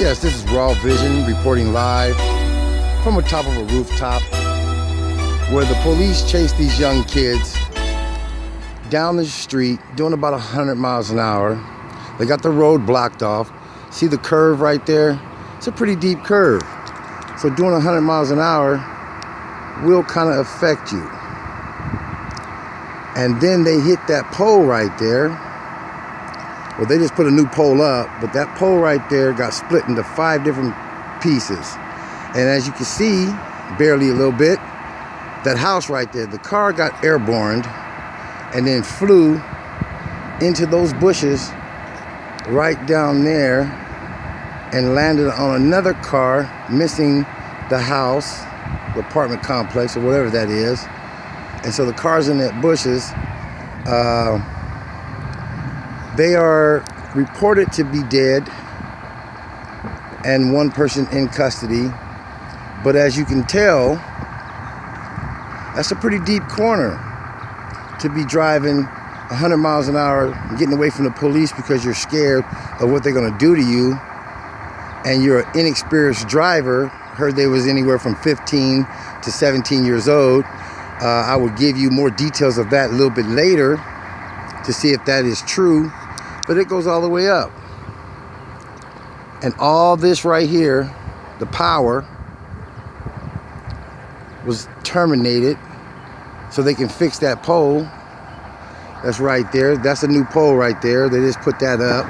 Yes, this is Raw Vision reporting live from the top of a rooftop where the police chase these young kids down the street doing about 100 miles an hour. They got the road blocked off. See the curve right there? It's a pretty deep curve. So doing 100 miles an hour will kind of affect you. And then they hit that pole right there. Well, they just put a new pole up, but that pole right there got split into 5 different pieces. And as you can see, barely a little bit, that house right there, the car got airborne and then flew into those bushes right down there and landed on another car, missing the house, the apartment complex, or whatever that is. And so the cars in that bushes, they are reported to be dead and one person in custody. But as you can tell, that's a pretty deep corner to be driving 100 miles an hour, getting away from the police because you're scared of what they're gonna do to you. And you're an inexperienced driver. Heard they was anywhere from 15 to 17 years old. I will give you more details of that a little bit later to see if that is true. But it goes all the way up. And all this right here, the power, was terminated so they can fix that pole. That's right there. That's a new pole right there. They just put that up.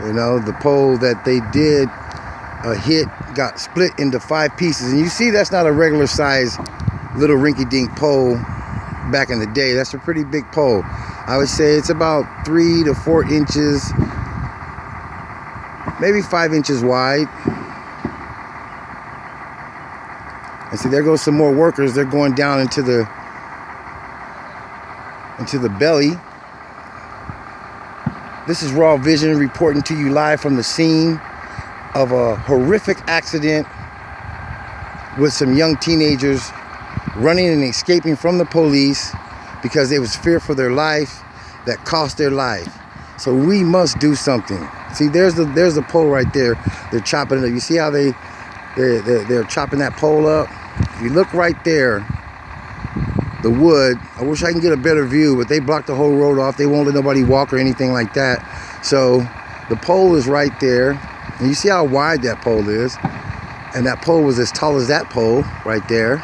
You know, the pole that they did hit got split into 5 pieces. And you see that's not a regular size little rinky-dink pole back in the day. That's a pretty big pole. I would say it's about 3 to 4 inches, maybe 5 inches wide. And see, there goes some more workers. They're going down into the belly. This is Raw Vision reporting to you live from the scene of a horrific accident with some young teenagers running and escaping from the police because they was fear for their life that cost their life. So we must do something. See, there's the pole right there. They're chopping it up. You see how they're chopping that pole up? If you look right there, the wood, I wish I can get a better view, but they blocked the whole road off. They won't let nobody walk or anything like that. So the pole is right there. And you see how wide that pole is. And that pole was as tall as that pole right there.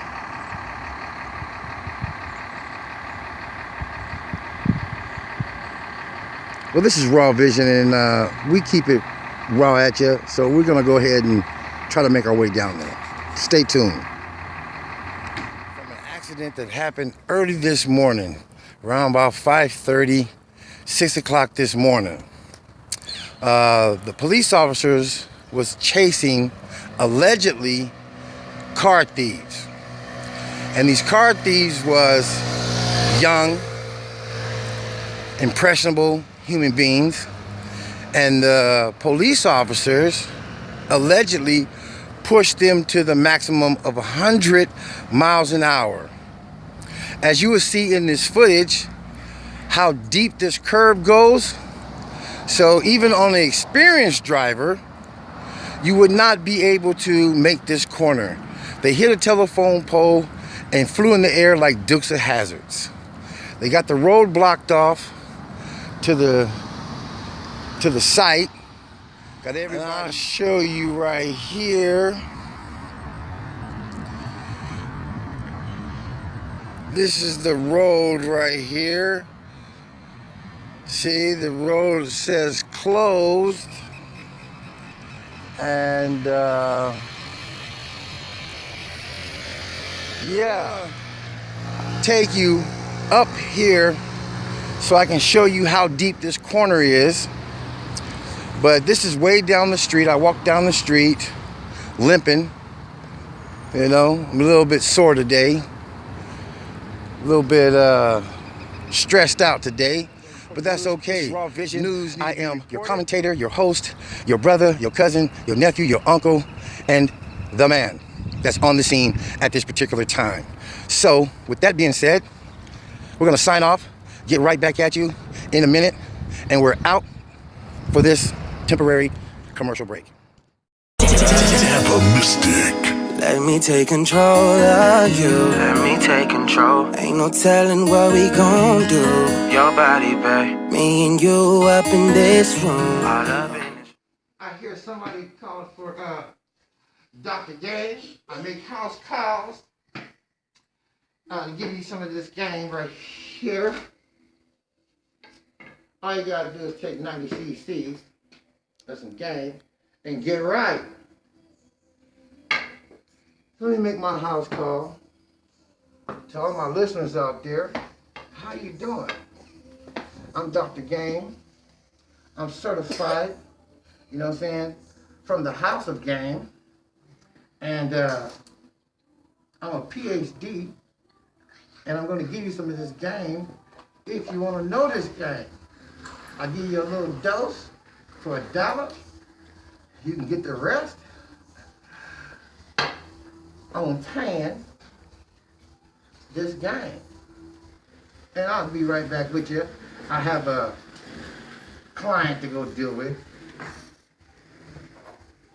Well, this is Raw Vision, and we keep it raw at you. So we're going to go ahead and try to make our way down there. Stay tuned. From an accident that happened early this morning, around about 5:30, 6 o'clock this morning. The police officers was chasing, allegedly, car thieves. And these car thieves was young, impressionable human beings, and the police officers allegedly pushed them to the maximum of 100 miles an hour. As you will see in this footage, how deep this curve goes. So even on an experienced driver, you would not be able to make this corner. They hit a telephone pole and flew in the air like Dukes of Hazzards. They got the road blocked off to the site. Got everybody. And I'll show you right here. This is the road right here. See, the road says closed. And yeah, take you up here so I can show you how deep this corner is. But this is way down the street. I walked down the street limping. You know, I'm a little bit sore today. A little bit stressed out today. But that's okay. Raw Vision News. I am your commentator, your host, your brother, your cousin, your nephew, your uncle, and the man that's on the scene at this particular time. So, with that being said, we're gonna sign off, get right back at you in a minute, and we're out for this temporary commercial break. Tampa Mystic. Let me take control of you. Let me take control. Ain't no telling what we gon' do. Your body, babe. Me and you up in this room. All up in this. I hear somebody calling for Dr. Game. I make house calls. To give you some of this game right here. All you gotta do is take 90 cc's of some game and get right. Let me make my house call to all my listeners out there. How you doing? I'm Dr. Game. I'm certified, you know what I'm saying, from the House of Game. And I'm a PhD. And I'm going to give you some of this game if you want to know this game. I'll give you a little dose for $1. You can get the rest on paying this game. And I'll be right back with you. I have a client to go deal with.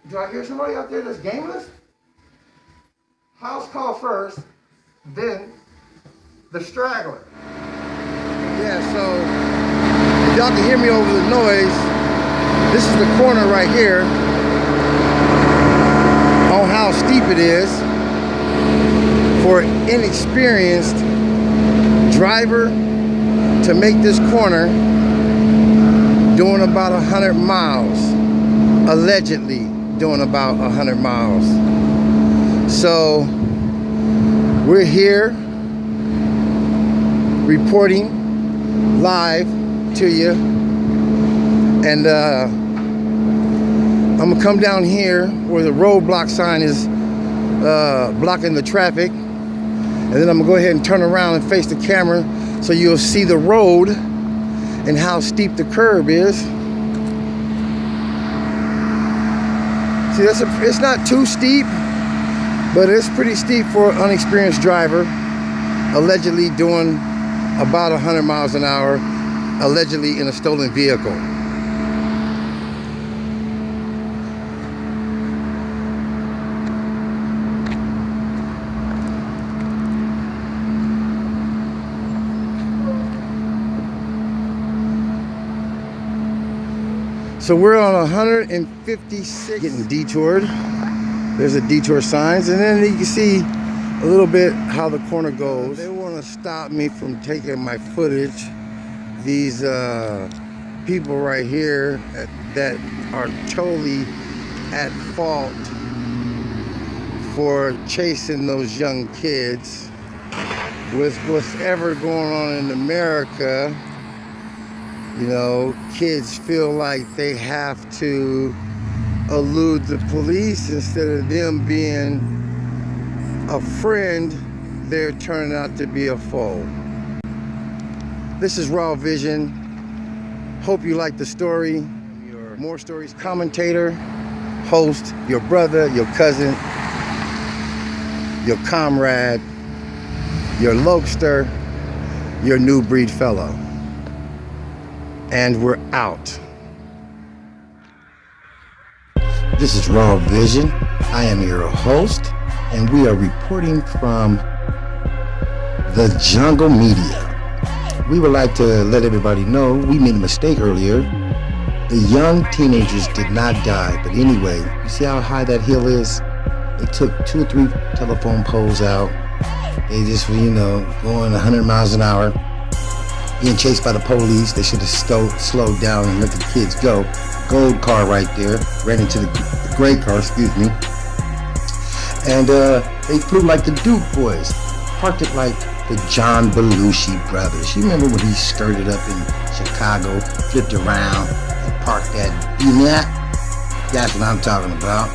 Do I hear somebody out there that's gameless? House call first, then the straggler. Yeah, so if y'all can hear me over the noise, this is the corner right here on how steep it is for an inexperienced driver to make this corner doing about 100 miles, allegedly doing about 100 miles. So we're here reporting live to you, and I'm gonna come down here where the roadblock sign is blocking the traffic, and then I'm gonna go ahead and turn around and face the camera so you'll see the road and how steep the curb is. See, it's not too steep, but it's pretty steep for an unexperienced driver, allegedly doing about 100 miles an hour, allegedly in a stolen vehicle. So we're on 156, getting detoured. There's a detour signs, and then you can see a little bit how the corner goes. They want to stop me from taking my footage. These people right here that are totally at fault for chasing those young kids. With what's ever going on in America, you know, kids feel like they have to elude the police instead of them being a friend. They're turning out to be a foe. This is Raw Vision. Hope you like the story. Your More Stories commentator, host, your brother, your cousin, your comrade, your lokester, your new breed fellow. And we're out. This is Raw Vision. I am your host, and we are reporting from the Jungle Media. We would like to let everybody know we made a mistake earlier. The young teenagers did not die, but anyway, you see how high that hill is? They took 2 or 3 telephone poles out. They just were, going 100 miles an hour, being chased by the police. They should have slowed down and let the kids go. Gold car right there, ran into the gray car, excuse me. And they flew like the Duke boys, parked it like the John Belushi brothers. You remember when he skirted up in Chicago, flipped around, and parked that B-Nat? That's what I'm talking about.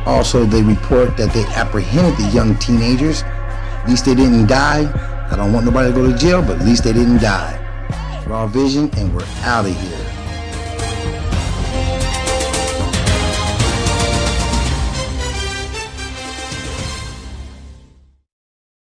Also, they report that they apprehended the young teenagers. At least they didn't die. I don't want nobody to go to jail, but at least they didn't die. Raw Vision, and we're out of here.